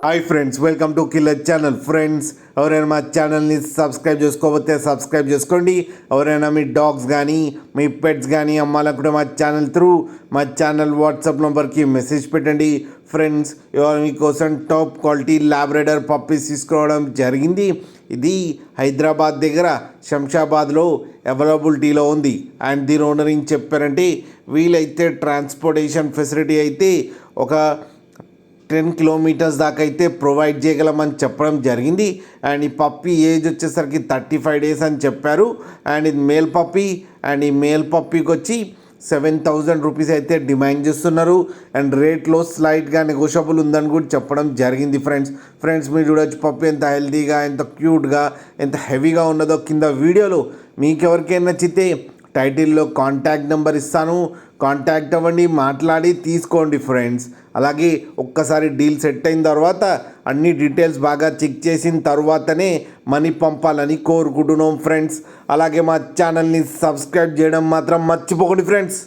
Hi friends, welcome to killer channel. Friends, ఎవరైనా మా ఛానల్ని సబ్స్క్రైబ్ చేసుకోకపోతే సబ్స్క్రైబ్ చేసుకోండి. ఎవరైనా మీ డాగ్స్ కానీ మీ పెట్స్ కానీ అమ్మాలనుకుంటే మా ఛానల్ వాట్సాప్ నెంబర్కి మెసేజ్ పెట్టండి. ఫ్రెండ్స్, ఇవాళ మీకోసం టాప్ క్వాలిటీ లాబ్రాడర్ పప్పీస్ తీసుకోవడం జరిగింది. ఇది హైదరాబాద్ దగ్గర శంషాబాద్లో అవైలబిలిటీలో ఉంది. అండ్ దీని ఓనర్ ఏం చెప్పారంటే, వీలైతే ట్రాన్స్పోర్టేషన్ ఫెసిలిటీ అయితే ఒక 10 కిలోమీటర్స్ దాకా అయితే ప్రొవైడ్ చేయగలమని చెప్పడం జరిగింది. అండ్ ఈ పప్పీ ఏజ్ వచ్చేసరికి 35 డేస్ అని చెప్పారు. అండ్ ఇది మేల్ పప్పీ. అండ్ ఈ మేల్ పప్పీకి వచ్చి 7,000 రూపీస్ అయితే డిమాండ్ చేస్తున్నారు. అండ్ రేట్లో స్లైట్గా నెగోషియబుల్ ఉందని కూడా చెప్పడం జరిగింది. ఫ్రెండ్స్ మీరు చూడొచ్చు పప్పీ ఎంత హెల్తీగా, ఎంత క్యూట్గా, ఎంత హెవీగా ఉన్నదో. కింద వీడియోలో మీకు ఎవరికైనా నచ్చితే టైటిల్లో కాంటాక్ట్ నెంబర్ ఇస్తాను, కాంటాక్ట్ అవ్వండి, మాట్లాడి తీసుకోండి ఫ్రెండ్స్. అలాగే ఒక్కసారి డీల్ సెట్ అయిన తర్వాత అన్ని డీటెయిల్స్ బాగా చెక్ చేసిన తర్వాతనే మనీ పంపాలని కోరుకుంటున్నాం ఫ్రెండ్స్. అలాగే మా ఛానల్ని సబ్స్క్రైబ్ చేయడం మాత్రం మర్చిపోకండి ఫ్రెండ్స్.